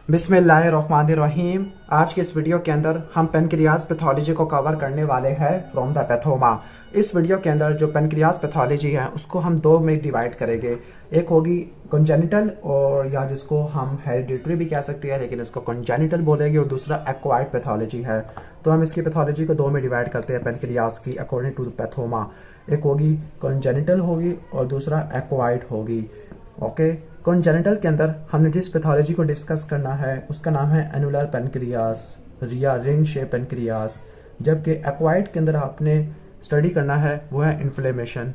बिस्मिल्लाहिर्रहमानिर्रहीम। आज के इस वीडियो के अंदर हम पेनक्रियाज पैथोलॉजी को कवर करने वाले हैं फ्रॉम द पैथोमा। इस वीडियो के अंदर जो पेनक्रियाज पैथोलॉजी है उसको हम दो में डिवाइड करेंगे। एक होगी कंजेनिटल, और या जिसको हम हेरिडिटरी भी कह सकते हैं लेकिन इसको कंजेनिटल बोलेंगे, और दूसरा एक्वायर्ड पैथोलॉजी है। तो हम इसकी पैथोलॉजी को दो में डिवाइड करते हैं पेनक्रियाज की अकॉर्डिंग टू द पैथोमा। एक होगी कंजेनिटल होगी और दूसरा एक्वायर्ड होगी। ओके, कंजेनिटल के अंदर हमने जिस पैथोलॉजी को डिस्कस करना है उसका नाम है एनुलर पेनक्रियास या रिंग शेप पेनक्रियास, जबकि एक्वायर्ड के अंदर आपने स्टडी करना है वो है इन्फ्लेमेशन।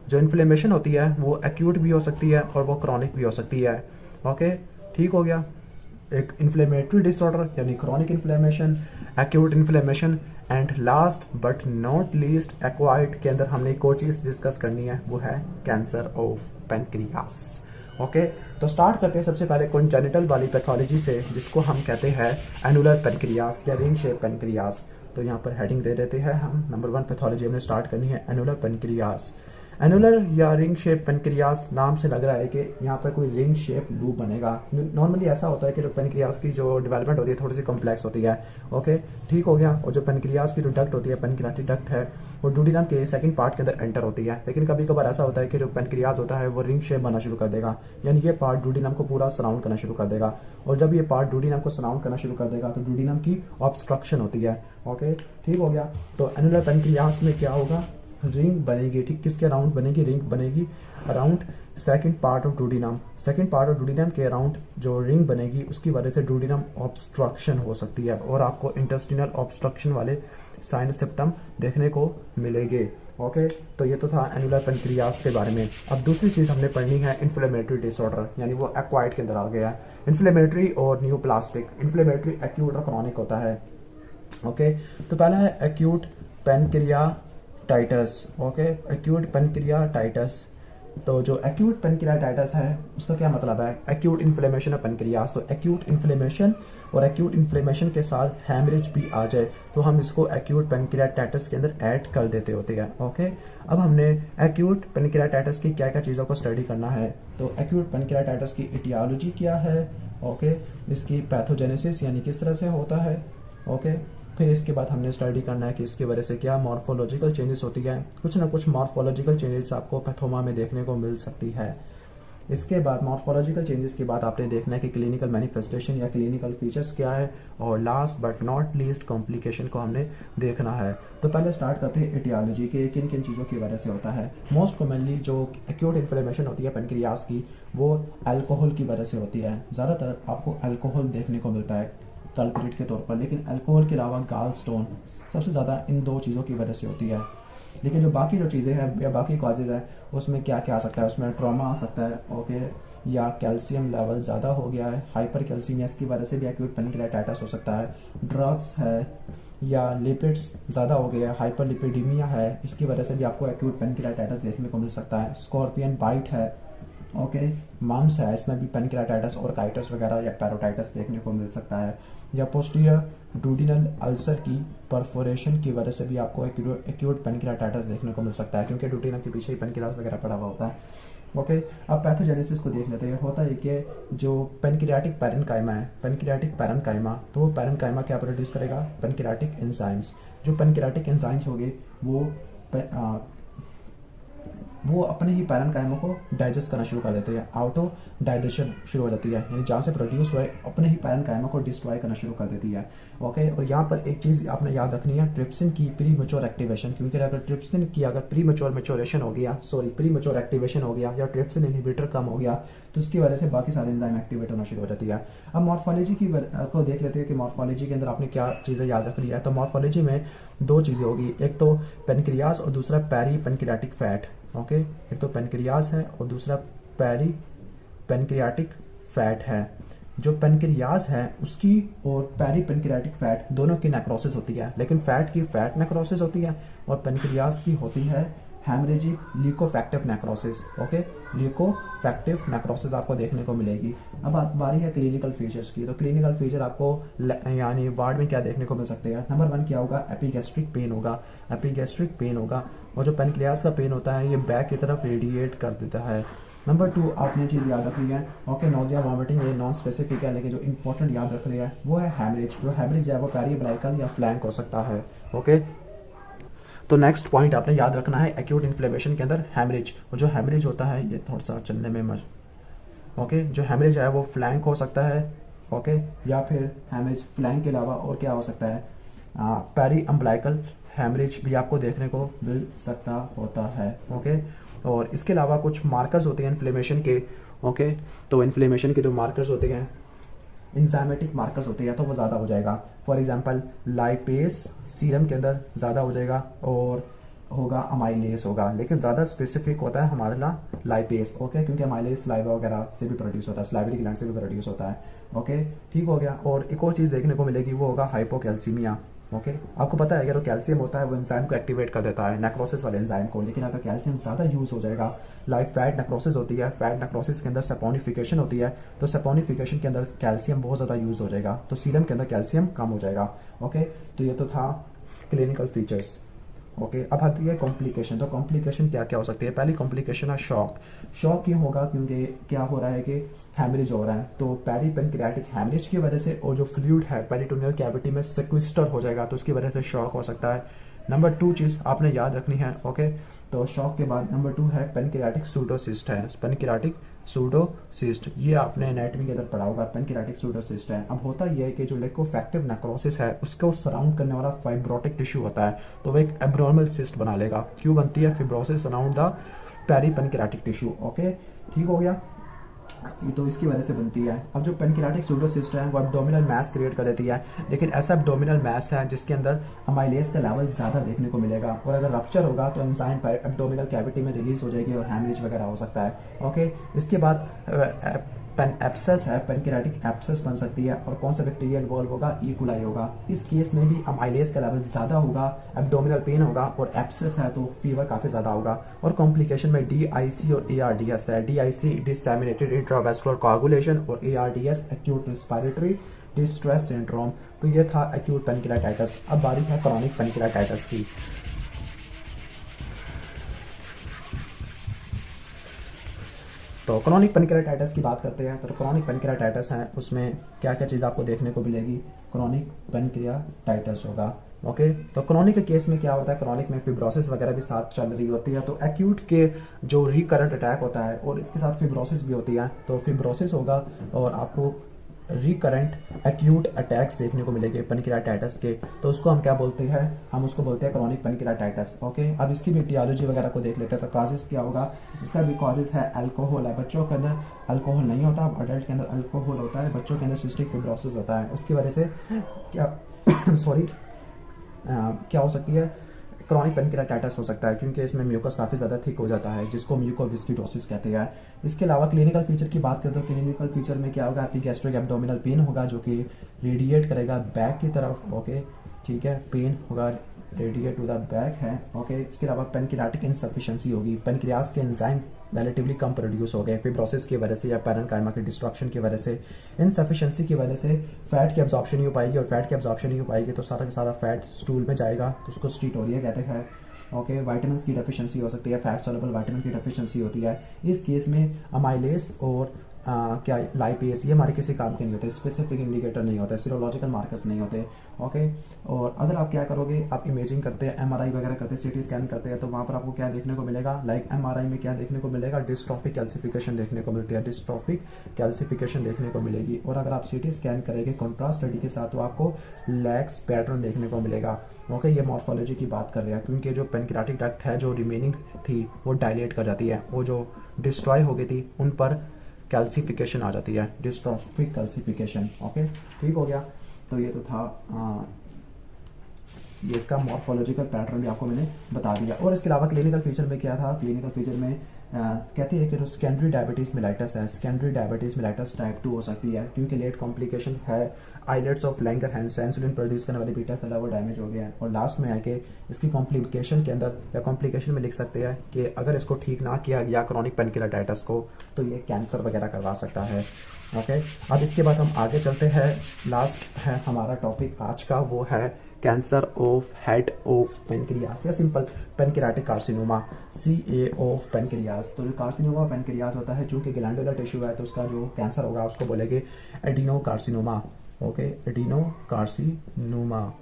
जो इन्फ्लेमेशन होती है वो एक्यूट भी हो सकती है और वो क्रॉनिक भी हो सकती है। ओके, ठीक हो गया। एक इन्फ्लेमेटरी डिसऑर्डर यानी chronic inflammation, acute inflammation, and last but not least acquired के अंदर हमने एक और चीज डिस्कस करनी है वो है कैंसर ऑफ पेनक्रियास। ओके, तो स्टार्ट करते हैं सबसे पहले कंजेनिटल वाली पैथोलॉजी से, जिसको हम कहते हैं एनुलर पेनक्रियास या रिंग शेप पेनक्रियास। तो यहाँ पर हेडिंग दे देते हैं हम। नंबर 1 पैथोलॉजी हमने स्टार्ट करनी है एनुलर पेनक्रियास। एनुलर या रिंग शेप पेनक्रियास नाम से लग रहा है कि यहाँ पर कोई रिंग शेप लूप बनेगा। नॉर्मली ऐसा होता है कि जो पेनक्रियास की जो डेवलपमेंट होती है थोड़ी सी कॉम्प्लेक्स होती है। ओके, ठीक हो गया। और जो पेनक्रियास की जो डक्ट होती है, पेनक्रियाटिक डक्ट है, वो डुओडेनम के सेकंड पार्ट के अंदर एंटर होती है। लेकिन कभी कभार ऐसा होता है कि जो पेनक्रियास होता है वो रिंग शेप बनना शुरू कर देगा, यानी ये पार्ट डुओडेनम को पूरा सराउंड करना शुरू कर देगा। और जब ये पार्ट डुओडेनम को सराउंड करना शुरू कर देगा तो डुओडेनम की ऑब्स्ट्रक्शन होती है। ओके, ठीक हो गया। तो एनुलर पेनक्रियास में क्या होगा, रिंग बनेगी। ठीक, किसके अराउंड बनेगी, रिंग बनेगी around second part of duodenum. Second part of duodenum के अराउंड जो रिंग बनेगी उसकी वजह से डुओडेनम ऑब्स्ट्रक्शन हो सकती है और आपको इंटेस्टिनल ऑब्स्ट्रक्शन वाले साइन सिम्टम देखने को मिलेंगे। ओके, तो ये तो था एनुलर पेनक्रियास के बारे में। अब दूसरी चीज हमने पढ़नी है इन्फ्लेमेटरी डिसऑर्डर, यानी वो एक्वायर्ड के अंदर आ गया है। इन्फ्लेमेटरी और न्यूप्लास्टिक। इन्फ्लेमेटरी एक्यूट और क्रॉनिक होता है। ओके, तो पहला है acute pancreatitis. Okay, acute pancreatitis. तो जो एक्यूट पेनक्रियाटाइटिस है उसका क्या मतलब है, एक्यूट इन्फ्लेमेशन ऑफ पेनक्रियास। तो एक्यूट इन्फ्लेमेशन और एक्यूट इन्फ्लेमेशन के साथ हैमरेज भी आ जाए तो हम इसको एक्यूट पेनक्रियाटाइटिस के अंदर ऐड कर देते होते हैं। ओके, अब हमने एक्यूट पेनक्रियाटाइटिस की क्या क्या चीज़ों को स्टडी करना है। तो एक्यूट पेनक्रियाटाइटिस की इटियोलॉजी क्या है, ओके, इसकी पैथोजेनेसिस यानी किस तरह से होता है। ओके, फिर इसके बाद हमने स्टडी करना है कि इसकी वजह से क्या मॉर्फोलॉजिकल चेंजेस होती है। कुछ ना कुछ मॉर्फोलॉजिकल चेंजेस आपको पैथोमा में देखने को मिल सकती है। इसके बाद मॉर्फोलॉजिकल चेंजेस के बाद आपने देखना है कि क्लिनिकल मैनिफेस्टेशन या क्लिनिकल फीचर्स क्या है, और last but not least complication को हमने देखना है। तो पहले स्टार्ट करते हैं एटियोलॉजी के, किन किन चीज़ों की वजह से होता है। मोस्ट कॉमनली जो एक्यूट इन्फ्लेमेशन होती है पेनक्रियास की वो अल्कोहल की वजह से होती है। ज़्यादातर आपको अल्कोहल देखने को मिलता है कल्प्रिट के तौर पर, लेकिन अल्कोहल के अलावा गाल स्टोन सबसे ज़्यादा इन दो चीज़ों की वजह से होती है। लेकिन जो बाकी जो चीज़ें हैं या बाकी कॉजेज है उसमें क्या क्या आ सकता है, उसमें ट्रॉमा आ सकता है। ओके, या कैल्शियम लेवल ज़्यादा हो गया है, हाइपर कैल्सीमियस की वजह से भी एक्यूट पेनक्रियाटाइटिस हो सकता है। ड्रग्स है या लिपिड्स ज़्यादा हो गया है, हाइपर लिपिडीमिया है, इसकी वजह से भी आपको एक्यूट पेनक्रियाटाइटिस देखने को मिल सकता है। स्कॉर्पियन बाइट है, ओके, मम्स है, इसमें भी पेनक्रियाटाइटिस और काइटिस वगैरह या पैरोटाइटिस देखने को मिल सकता है। या पोस्टीरियर डुओडेनल अल्सर की परफोरेशन की वजह से भी आपको एक्यूट पेनक्रियाटाइटिस देखने को मिल सकता है, क्योंकि डुओडेनम के पीछे ही पेनक्रियास वगैरह पड़ा हुआ होता है। ओके, अब पैथोजेनेसिस को देख लेते हैं। होता है कि जो पेनक्रियाटिक पैरेन्काइमा है, पेनक्रियाटिक पैरेन्काइमा, तो वो पैरेन्काइमा क्या प्रोड्यूस करेगा, पेनक्रियाटिक एंजाइम्स। जो पेनक्रियाटिक एंजाइम्स होंगे वो अपने ही पैरेन्काइमा को डाइजेस्ट करना शुरू कर देते हैं। ऑटो डाइजेशन शुरू हो जाती है, यानी जहाँ से प्रोड्यूस हुए अपने ही पैरेन्काइमा को डिस्ट्रॉय करना शुरू कर देती है। ओके, और यहाँ पर एक चीज़ आपने याद रखनी है, ट्रिप्सिन की प्री मैच्योर एक्टिवेशन, क्योंकि अगर ट्रिप्सिन की अगर प्री मैच्योर एक्टिवेशन हो गया या ट्रिप्सिन इनहिबिटर कम हो गया तो उसकी वजह से बाकी सारे एंजाइम एक्टिवेट होना शुरू हो जाती है। अब मॉर्फोलॉजी को देख लेते हैं कि मॉर्फोलॉजी के अंदर आपने क्या चीज़ें याद रखनी है। तो मॉर्फोलॉजी में दो चीज़ें होगी, एक तो पेनक्रियास और दूसरा पेरी पेनक्रियाटिक फैट। ओके, एक तो पेनक्रियास है और दूसरा पेरी पेनक्रियाटिक फैट है। जो पेनक्रियास है उसकी और पेरी पेनक्रियाटिक फैट दोनों की नेक्रोसिस होती है, लेकिन फैट की फैट नेक्रोसिस होती है और पेनक्रियास की होती है हेमरेजिक ल्यूकोफैक्टिव नेक्रोसिस। ओके, ल्यूकोफैक्टिव नेक्रोसिस आपको देखने को मिलेगी। अब बारी है क्लिनिकल फीचर्स की। तो क्लिनिकल फीचर आपको यानी वार्ड में क्या देखने को मिल सकते हैं। नंबर 1 क्या होगा, एपिगैस्ट्रिक पेन होगा। एपिगैस्ट्रिक पेन होगा, और जो पेनक्रियास का पेन होता है ये बैक की तरफ रेडिएट कर देता है। नंबर 2 आपने चीज़ याद रखनी है, ओके, नोजिया वॉमिटिंग ये नॉन स्पेसिफिक है, लेकिन जो इंपॉर्टेंट याद रखनी है वो है हैमरेज। जो हैमरेज है वो पेरिब्लाइकल या फ्लैंक हो सकता है, ओके। तो नेक्स्ट पॉइंट आपने याद रखना है एक्यूट इन्फ्लेमेशन के अंदर हैमरेज, और जो हैमरेज होता है ये थोड़ा सा चलने में ओके, जो हैमरेज है वो फ्लैंक हो सकता है, ओके, या फिर हैमरेज फ्लैंक के अलावा और क्या हो सकता है, पेरी अम्बलाइकल हैमरेज भी आपको देखने को मिल सकता होता है, ओके। और इसके अलावा कुछ मार्कर्स होते हैं इन्फ्लेमेशन के, ओके। तो इन्फ्लेमेशन के जो मार्कर्स होते हैं, इंजाइमेटिक मार्कर्स होते हैं, तो वो ज़्यादा हो जाएगा। फॉर एग्जांपल लाइपेस सीरम के अंदर ज़्यादा हो जाएगा और होगा अमाइलेस होगा, लेकिन ज़्यादा स्पेसिफिक होता है हमारे ना लाइपेस, ओके, क्योंकि अमाइलेस लाइवा वगैरह से भी प्रोड्यूस होता है, स्लाइवरी ग्लैंड से भी प्रोड्यूस होता है, ओके, ठीक हो गया। और एक और चीज़ देखने को मिलेगी वो होगा हाइपोकैल्सीमिया, ओके। आपको पता है अगर वो कैल्शियम होता है वो एंजाइम को एक्टिवेट कर देता है, नेक्रोसिस वाले एंजाइम को, लेकिन अगर कैल्शियम ज़्यादा यूज़ हो जाएगा, लाइक फैट नेक्रोसिस होती है, फैट नेक्रोसिस के अंदर सपोनिफिकेशन होती है, तो सपोनिफिकेशन के अंदर कैल्शियम बहुत ज़्यादा यूज़ हो जाएगा, तो सीरम के अंदर कैल्शियम कम हो जाएगा, ओके। तो ये तो था क्लिनिकल फीचर्स, ओके। अब आती है कॉम्प्लिकेशन। तो कॉम्प्लिकेशन क्या क्या हो सकती है, पहली कॉम्प्लिकेशन है शॉक। शॉक क्यों होगा, क्योंकि क्या हो रहा है कि हैमरेज हो रहा है, तो पेरिपेनक्रियाटिक हैमरेज की वजह से और जो फ्लूइड है पेरिटोनियल कैविटी में सिक्विस्टर हो जाएगा, तो उसकी वजह से शॉक हो सकता है। नंबर 2 चीज़ आपने याद रखनी है, ओके। तो शॉक के बाद नंबर 2 है पेनक्रियाटिक सूडोसिस्ट है, पेनक्रियाटिक सूडोसिस्ट, ये आपने एनाटॉमी के अंदर पढ़ा होगा, पेनक्रियाटिक सूडोसिस्ट है। अब होता यह है कि जो लिकोफैक्टिव नेक्रोसिस है उसको सराउंड करने वाला फाइब्रोटिक टिश्यू होता है, तो वो एक एब्नॉर्मल सिस्ट बना लेगा। क्यों बनती है, fibrosis around the peripancreatic tissue, okay, ठीक हो गया। तो इसकी वजह से बनती है। अब जो पेनक्रियाटिक सूडोसिस्ट है वो एब्डोमिनल मैस क्रिएट कर देती है, लेकिन ऐसा एब्डोमिनल मैस है जिसके अंदर अमाइलेज का लेवल ज़्यादा देखने को मिलेगा, और अगर रप्चर होगा तो एंजाइम एब्डोमिनल कैविटी में रिलीज हो जाएगी और हैमरेज वगैरह हो सकता है, ओके। इसके बाद पेन एप्सस है, पेनक्रियाटिक एप्सस बन सकती है, और कौन सा बैक्टीरियल वॉल्व होगा, इकोलाई होगा। इस केस में भी अमाइलेज का लेवल ज़्यादा होगा, एब्डोमिनल पेन होगा, और एप्सस है तो फीवर काफ़ी ज़्यादा होगा। और कॉम्प्लिकेशन में DIC और ARDS है, DIC डिसैमिनेटेड इंट्रावेस्कुलर कोआगुलेशन और ARDS acute respiratory distress syndrome. तो ये था एक्यूट पेनक्रियाटाइटिस। अब बारी है क्रॉनिक पेनक्रियाटाइटिस की। तो क्रॉनिक पेनक्रियाटाइटिस की बात करते हैं, तो क्रॉनिक पेनक्रियाटाइटिस है उसमें क्या क्या चीज़ आपको देखने को मिलेगी, क्रॉनिक पेनक्रियाटाइटिस होगा, ओके। तो क्रॉनिक के केस में क्या होता है, क्रॉनिक में फिब्रोसिस वगैरह भी साथ चल रही होती है, तो एक्यूट के जो रिकरेंट अटैक होता है और इसके साथ फिब्रोसिस भी होती है, तो फिब्रोसिस होगा और आपको रिकरेंट एक्यूट अटैक्स देखने को मिलेंगे पेनक्रियाटाइटिस के, तो उसको हम क्या बोलते हैं, हम उसको बोलते हैं क्रॉनिक पेनक्रियाटाइटिस, ओके। अब इसकी भी टियोलॉजी वगैरह को देख लेते हैं। तो कॉजेस क्या होगा, इसका भी कॉजेस है अल्कोहल है, बच्चों के अंदर अल्कोहल नहीं होता, अडल्ट के अंदर अल्कोहल होता है, बच्चों के अंदर सिस्टिक फिब्रोसिस होता है, उसकी वजह से क्या सॉरी क्या हो सकती है, क्रॉनिक पेनक्रियाटाइटिस हो सकता है, क्योंकि इसमें म्यूकस काफ़ी ज़्यादा थिक हो जाता है, जिसको म्यूकोविस्किडोसिस कहते हैं। इसके अलावा क्लिनिकल फीचर की बात करें तो क्लिनिकल फीचर में क्या होगा, आपकी गैस्ट्रिक एब्डोमिनल पेन होगा जो कि रेडिएट करेगा बैक की तरफ, ओके, ठीक है, पेन होगा रेडिएट टू द बैक है, ओके। इसके अलावा पेनक्रियाटिक इनसफिशिएंसी होगी, पेनक्रियास के एंजाइम रिलेटिवली कम प्रोड्यूस हो गए फिब्रोसिस की वजह से या पैरेन्काइमा की डिस्ट्रक्शन की वजह से। इनसफिशिएंसी की वजह से फैट की एब्जॉर्प्शन नहीं हो पाएगी, और फैट की एब्जॉर्प्शन नहीं हो पाएगी तो सारा का सारा फैट स्टूल में जाएगा, तो उसको स्टीटोरिया कहते हैं, ओके। वाइटामिन की डेफिशिएंसी हो सकती है, फैट सॉल्युबल वाइटामिन की डेफिशिएंसी होती है। इस केस में अमाइलेस और क्या लाइपेस ये हमारे किसी काम के नहीं होते, स्पेसिफिक इंडिकेटर नहीं होते, सीरोलॉजिकल मार्कर्स नहीं होते, ओके। और अगर आप क्या करोगे, आप इमेजिंग करते हैं, MRI वगैरह करते हैं, CT स्कैन करते हैं, तो वहाँ पर आपको क्या देखने को मिलेगा, लाइक MRI में क्या देखने को मिलेगा, डिस्ट्रॉफिक कैल्सिफिकेशन देखने को मिलती है, डिस्ट्रॉफिक कैल्सिफिकेशन देखने को मिलेगी। और अगर आप CT स्कैन करेंगे कॉन्ट्रास्ट स्टडी के साथ तो आपको लैक्स पैटर्न देखने को मिलेगा, ओके। ये मॉर्फोलॉजी की बात कर रहे हैं, क्योंकि जो पेनक्रियाटिक डक्ट है जो रिमेनिंग थी वो डायलेट कर जाती है, वो जो डिस्ट्रॉय हो गई थी उन पर कैल्सिफिकेशन आ जाती है, डिस्ट्रॉफिक कैल्सिफिकेशन, ओके, ठीक हो गया। तो ये तो था ये इसका मॉर्फोलॉजिकल पैटर्न भी आपको मैंने बता दिया। और इसके अलावा क्लिनिकल फीचर में क्या था, क्लिनिकल फीचर में कहती है कि जो सेकेंडरी डायबिटीज़ मेलाइटस है, सेकेंडरी डायबिटीज़ मेलाइटस टाइप 2 हो सकती है, क्योंकि लेट कॉम्प्लिकेशन है islets of Langerhans insulin produce करने वाली बीटा सेल वो डैमेज हो गया है। और लास्ट में है कि इसकी कॉम्प्लिकेशन के अंदर या कॉम्प्लिकेशन में लिख सकते हैं कि अगर इसको ठीक ना किया गया क्रॉनिक पेनक्रियाटाइटिस को तो ये कैंसर वगैरह करवा सकता है, ओके। अब इसके बाद हम आगे चलते हैं, लास्ट है हमारा टॉपिक आज का, वो है cancer of head of pancreas या simple pancreatic carcinoma, CA of pancreas. तो जो कार्सिनोमा पेनक्रियास होता है, चूंकि ग्लैंडुलर टिश्यू है, तो उसका जो कैंसर होगा उसको बोलेंगे adeno carcinoma. Okay, adeno carcinoma,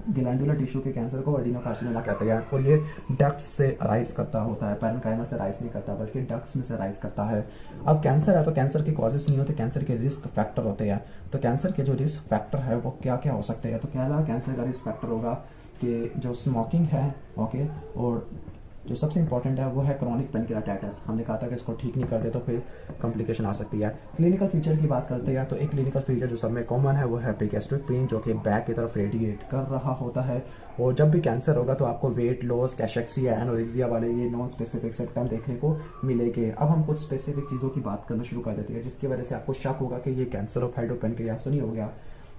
glandular tissue के कैंसर को एडिनो कार्सिनोमा कहते हैं। और ये डक्ट्स से अराइज करता होता है, पैरेन्काइमा से अराइज नहीं करता बल्कि डक्ट्स में से अराइज करता है। अब कैंसर है तो कैंसर के कॉजेस नहीं होते, कैंसर के रिस्क फैक्टर होते हैं। तो कैंसर के जो रिस्क फैक्टर है वो क्या क्या हो सकते हैं? तो पहला कैंसर का रिस्क फैक्टर होगा कि जो स्मोकिंग है, ओके, और जो सबसे इंपॉर्टेंट है वो है क्रॉनिक पेनक्रियाटाइटिस। हमने कहा था कि इसको ठीक नहीं कर दे तो फिर कॉम्प्लिकेशन आ सकती है। क्लिनिकल फीचर की बात करते हैं तो एक क्लिनिकल फीचर जो सब में कॉमन है वो है एपिगैस्ट्रिक पेन, जो कि बैक की तरफ रेडिएट कर रहा होता है। और जब भी कैंसर होगा तो आपको वेट लॉस, कैशेक्सिया, एनोरेक्सिया वाले ये नॉन स्पेसिफिक सिम्टम देखने को मिलेंगे। अब हम कुछ स्पेसिफिक चीज़ों की बात करना शुरू कर देते हैं जिसकी वजह से आपको शक होगा कि ये cancer of head of pancreas तो नहीं हो गया।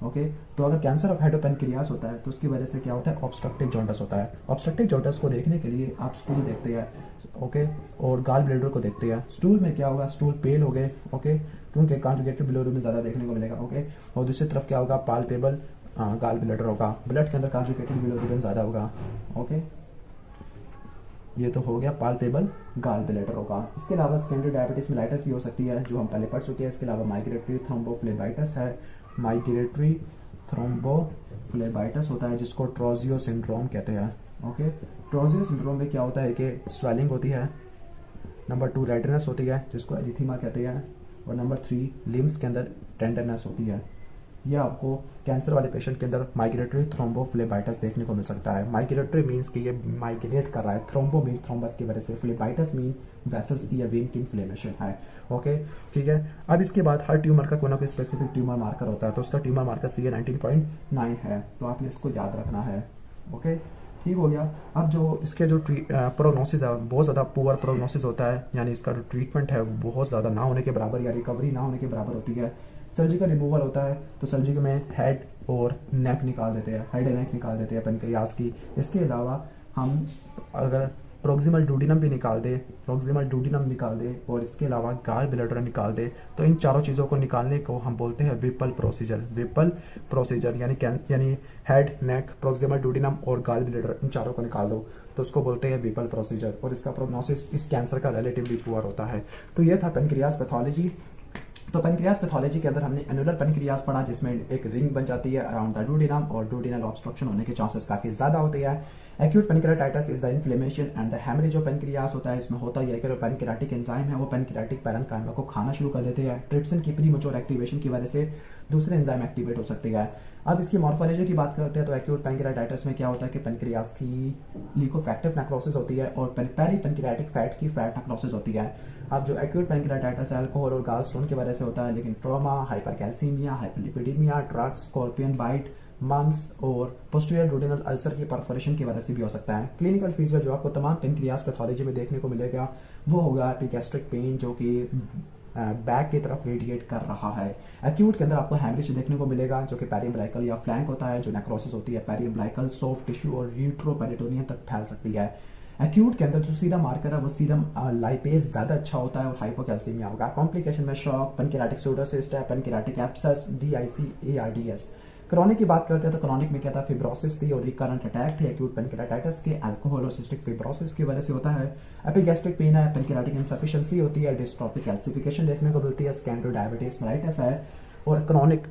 ओके, तो अगर cancer of head of pancreas होता है तो उसकी वजह से क्या होता है? ऑब्स्ट्रक्टिव जॉन्डिस होता है। ऑब्स्ट्रक्टिव जॉन्डिस को देखने के लिए आप स्टूल देखते हैं, ओके, और गाल ब्लैडर को देखते हैं। स्टूल में क्या होगा? स्टूल पेल हो गए, ओके, क्योंकि कॉन्जुगेटिव बिलोरुबिन में ज़्यादा देखने को मिलेगा, ओके। और दूसरी तरफ क्या होगा? पाल्पेबल गाल ब्लैडर होगा, ब्लड के अंदर कॉन्जुगेटिव बिलोरुबिन ज़्यादा होगा, ओके। ये तो हो गया पाल्पेबल गाल ब्लैडर होगा। इसके अलावा सेकेंडरी डायबिटीज मेलाइटिस भी हो सकती है जो हम पहले पढ़ चुके हैं। इसके अलावा माइग्रेटरी थ्रोम्बोफ्लेबाइटिस है, माइग्रेटरी थ्रोम्बोफ्लेबाइटिस होता है जिसको ट्रोजियो सिंड्रोम कहते हैं, ओके। ट्रोजियो सिंड्रोम में क्या होता है कि स्वेलिंग होती है, नंबर 2 रेडनेस होती है जिसको एरिथीमा कहते हैं, और नंबर 3 लिम्स के अंदर टेंडरनेस होती है। यह आपको कैंसर वाले पेशेंट के अंदर माइग्रेटरी थ्रोम्बोफ्लेबाइटिस देखने को मिल सकता है। माइग्रेटरी मीन्स कि ये माइग्रेट कर रहा है, थ्रोम्बो मीन थ्रोम्बस की वजह से, फ्लेबाइटिस मीन वेसल्स की या वेन की इन्फ्लेमेशन है, ओके, ठीक है। अब इसके बाद हर ट्यूमर का कोई ना कोई स्पेसिफिक ट्यूमर मार्कर होता है, तो उसका ट्यूमर मार्कर CA 19.9 है, तो आपने इसको याद रखना है, ओके, ठीक हो गया। अब जो इसके जो प्रोग्नोसिस है बहुत ज़्यादा पुअर प्रोग्नोसिस होता है, यानी इसका जो ट्रीटमेंट है वो बहुत ज़्यादा ना होने के बराबर या रिकवरी ना होने के बराबर होती है। सर्जिकल रिमूवल होता है तो सर्जिकल में हेड और नेक निकाल देते हैं, हेड एंड नेक निकाल देते हैं पेनक्रियास की। इसके अलावा हम अगर प्रोक्सिमल डूडिनम भी निकाल दे, प्रोक्सिमल डूडिनम निकाल दे और इसके अलावा गाल ब्लैडर निकाल दे, तो इन चारों चीज़ों को निकालने को हम बोलते हैं विपल प्रोसीजर। विपल प्रोसीजर यानी हेड, नेक, प्रोक्सिमल डूडिनम और गाल ब्लैडर, इन चारों को निकाल दो तो उसको बोलते हैं विपल प्रोसीजर। और इसका प्रोग्नोसिस इस कैंसर का रिलेटिवली पुअर होता है। तो ये था पेनक्रियास पैथोलॉजी। तो पेनक्रियास पैथोलॉजी के अंदर हमने एनुलर पेनक्रियास पढ़ा जिसमें एक रिंग बन जाती है अराउंड द डूडिनम और डूडिनल ऑब्स्ट्रक्शन होने के चांसेस काफी ज्यादा होते हैं। Acute pancreatitis is the inflammation and the haemorrhage of pancreas होता है। इसमें होता यह है कि जो पेनक्रियाटिक एंजाइम है वो पेनक्रियाटिक पैरेन्काइमा को खाना शुरू कर देते हैं। ट्रिप्सिन की प्रीमैच्योर एक्टिवेशन की वजह से दूसरे एंजाइम एक्टिवेट हो सकते हैं। अब इसकी मॉर्फोलॉजी की बात करते हैं तो एक्यूट पेनक्रियाटाइटिस में क्या होता है कि पेनक्रियास की लिकोफैक्टिव नेक्रोसिस होती है और पेरी पेनक्रियाटिक फैट की फैट नेक्रोसिस होती है। अब जो एक्यूट पेनक्रियाटाइटिस अल्कोहल और गॉलस्टोन की वजह से होता है, लेकिन trauma, hypercalcaemia, hyperlipidaemia, drugs, scorpion bite, mumps और पोस्टीरियर डूडेनल अल्सर की परफोरेशन की वजह से भी हो सकता है। क्लिनिकल फीचर जो आपको तमाम पेनक्रियास पैथोलॉजी में देखने को मिलेगा वो होगा एपिगैस्ट्रिक पेन जो कि बैक की तरफ रेडिएट कर रहा है। एक्यूट के अंदर आपको हैमरेज देखने को मिलेगा जो कि पेरियम्बलाइकल या फ्लैंक होता है। जो नेक्रोसिस होती है पेरियम्बलाइकल, सॉफ्ट टिश्यू और यूट्रोपेरिटोनियम तक फैल सकती है। एक्यूट के अंदर जो सीरम मार्कर है वो सीरम लाइपेज ज्यादा अच्छा होता है और हाइपोकैल्सीमिया होगा। कॉम्प्लिकेशन में शॉक, पेनक्रियाटिक सूडोसिस्ट है, pancreatic abscess, DIC, ARDS। Chronic की बात करते हैं तो क्रॉनिक में क्या था? फिब्रोसिस थी और रिकरेंट अटैक थे एक्यूट पेनक्रियाटाइटिस के अल्कोहल और सिस्टिक फिब्रोसिस की वजह से होता है। एपिगैस्ट्रिक पेन है, पेनक्रियाटिक इनसफिशिएंसी होती है, डिस्ट्रोफिक कैल्सिफिकेशन देखने को मिलती है, स्कैंड्रो डायबिटीज मेलाइटिस है और क्रॉनिक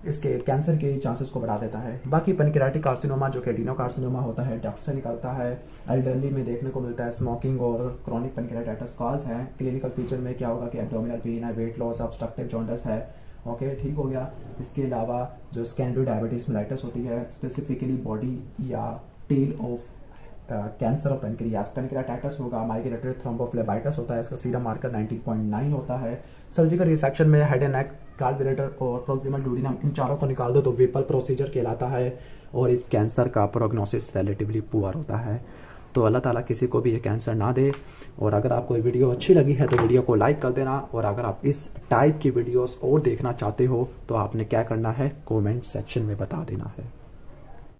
इसके कैंसर के चांसेस को बढ़ा देता है। बाकी पेनक्रियाटिक कार्सिनोमा जो कि एडिनो कार्सिनोमा होता है डक्ट से निकलता है, एल्डरली में देखने को मिलता है, स्मोकिंग और क्रॉनिक पेनक्रियाटाइटिस कॉज है। क्लिनिकल फीचर में क्या होगा कि एब्डोमिनल पेन है, वेट लॉस, ऑब्स्ट्रक्टिव जॉन्डिस है, ओके, ठीक हो गया। इसके अलावा जो स्कैंड्रो डायबिटीज मेलाइटिस होती है स्पेसिफिकली बॉडी या tail of cancer of pancreas, pancreatitis होगा, माइग्रेटरी थ्रोम्बोफ्लेबाइटिस होता है, इसका सीरम मार्कर 19.9 होता है। सर्जिकल रिसेक्शन में head and neck, gall bladder और प्रोक्सिमल डूडिनम इन चारों को निकाल दो तो विपल प्रोसीजर कहलाता है और इस कैंसर का प्रोग्नोसिस रिलेटिवली पुअर होता है। तो अल्लाह ताला किसी को भी ये कैंसर ना दे। और अगर आपको ये वीडियो अच्छी लगी है तो वीडियो को लाइक कर देना और अगर आप इस टाइप की वीडियोस और देखना चाहते हो तो आपने क्या करना है कमेंट सेक्शन में बता देना है।